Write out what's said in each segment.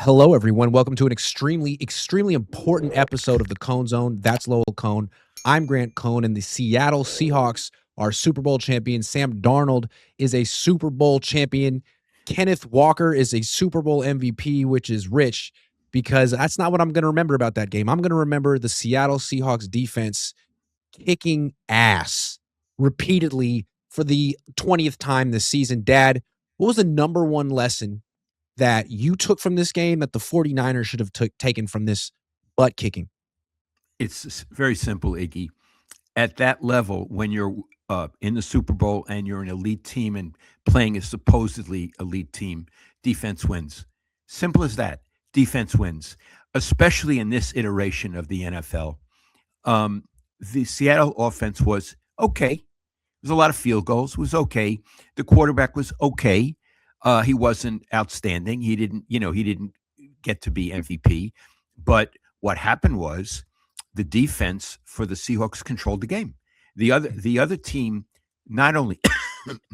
Hello, everyone. Welcome to an extremely important episode of the Cohn Zone. That's Lowell Cohn. I'm Grant Cohn, and the Seattle Seahawks are Super Bowl champions. Sam Darnold is a Super Bowl champion. Kenneth Walker is a Super Bowl MVP, which is rich because that's not what I'm going to remember about that game. I'm going to remember the Seattle Seahawks defense kicking ass repeatedly for the 20th time this season. Dad, what was the number one lesson that you took from this game that the 49ers should have taken from this butt kicking? It's very simple, Iggy. At that level, when you're in the Super Bowl and you're an elite team and playing a supposedly elite team, defense wins. Simple as that. Defense wins, especially in this iteration of the NFL. The Seattle offense was okay. There was a lot of field goals. It was okay. The quarterback was okay. He wasn't outstanding. He didn't get to be MVP. But what happened was the defense for the Seahawks controlled the game. The other team not only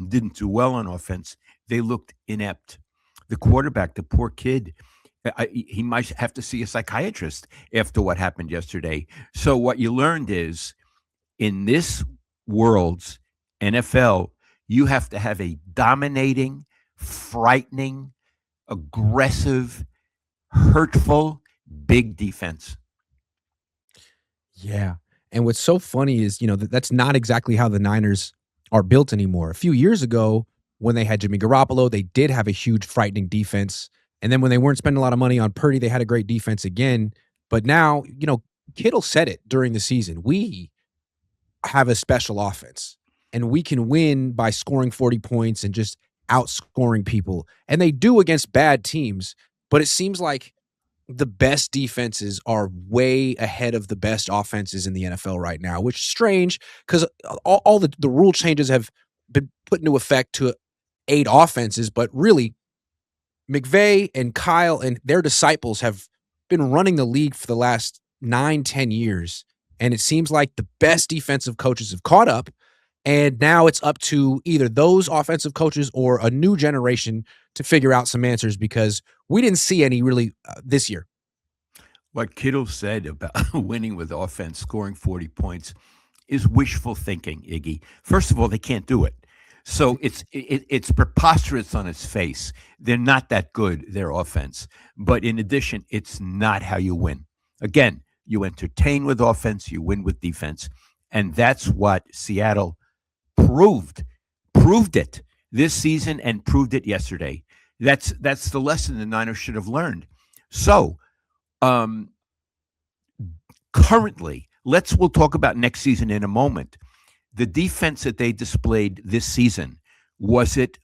didn't do well on offense, they looked inept. The quarterback, the poor kid, he might have to see a psychiatrist after what happened yesterday. So what you learned is in this world's NFL, you have to have a dominating, frightening, aggressive, hurtful, big defense. Yeah. And what's so funny is, that's not exactly how the Niners are built anymore. A few years ago, when they had Jimmy Garoppolo, they did have a huge, frightening defense. And then when they weren't spending a lot of money on Purdy, they had a great defense again. But now, Kittle said it during the season. We have a special offense, and we can win by scoring 40 points and just outscoring people. And they do against bad teams, but it seems like the best defenses are way ahead of the best offenses in the NFL right now, which is strange because all the rule changes have been put into effect to aid offenses. But really, McVay and Kyle and their disciples have been running the league for the last 9-10 years. And it seems like the best defensive coaches have caught up. And now it's up to either those offensive coaches or a new generation to figure out some answers because we didn't see any really this year. What Kittle said about winning with offense, scoring 40 points, is wishful thinking, Iggy. First of all, they can't do it. So it's preposterous on its face. They're not that good, their offense. But in addition, it's not how you win. Again, you entertain with offense, you win with defense. And that's what Seattle proved it this season and proved it yesterday. That's the lesson the Niners should have learned. So currently, we'll talk about next season in a moment. The defense that they displayed this season, was it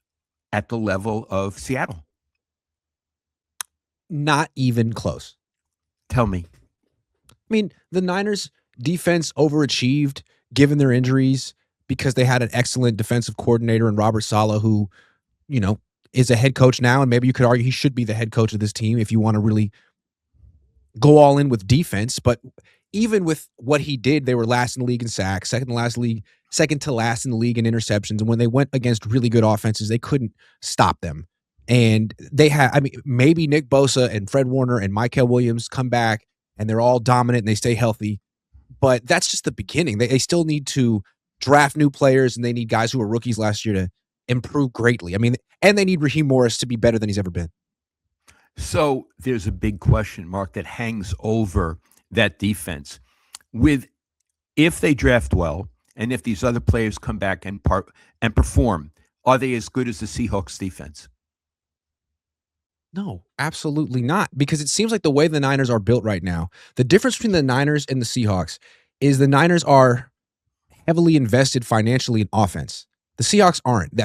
at the level of Seattle? Not even close. Tell me. I mean, the Niners defense overachieved given their injuries because they had an excellent defensive coordinator in Robert Saleh, who, is a head coach now. And maybe you could argue he should be the head coach of this team if you want to really go all in with defense. But even with what he did, they were last in the league in sacks, second to last in the league in interceptions. And when they went against really good offenses, they couldn't stop them. And they had, maybe Nick Bosa and Fred Warner and Micah Williams come back and they're all dominant and they stay healthy. But that's just the beginning. They still need to draft new players, and they need guys who were rookies last year to improve greatly. And they need Raheem Morris to be better than he's ever been. So there's a big question mark that hangs over that defense. If they draft well, and if these other players come back and perform, are they as good as the Seahawks defense? No, absolutely not. Because it seems like the way the Niners are built right now, the difference between the Niners and the Seahawks is the Niners are heavily invested financially in offense. The Seahawks aren't.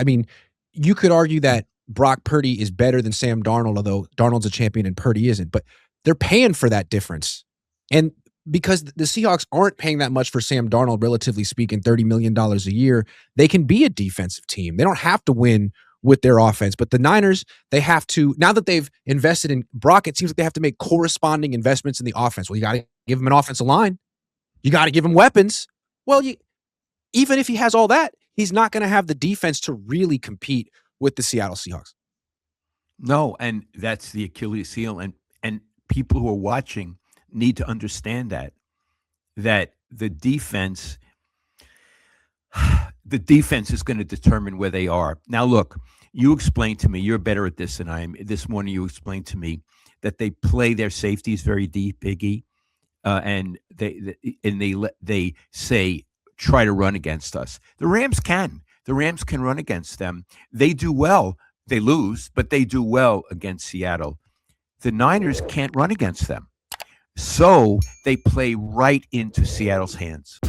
You could argue that Brock Purdy is better than Sam Darnold, although Darnold's a champion and Purdy isn't. But they're paying for that difference. And because the Seahawks aren't paying that much for Sam Darnold, relatively speaking, $30 million a year, they can be a defensive team. They don't have to win with their offense. But the Niners, they have to, now that they've invested in Brock, it seems like they have to make corresponding investments in the offense. Well, you got to give him an offensive line. You got to give him weapons. Well, even if he has all that, he's not going to have the defense to really compete with the Seattle Seahawks. No, and that's the Achilles heel. And And people who are watching need to understand that the defense is going to determine where they are. Now, look, you explained to me, you're better at this than I am. This morning, you explained to me that they play their safeties very deep, Iggy, and they say try to run against us. The Rams can. The Rams can run against them. They do well. They lose, but they do well against Seattle. The Niners can't run against them. So they play right into Seattle's hands.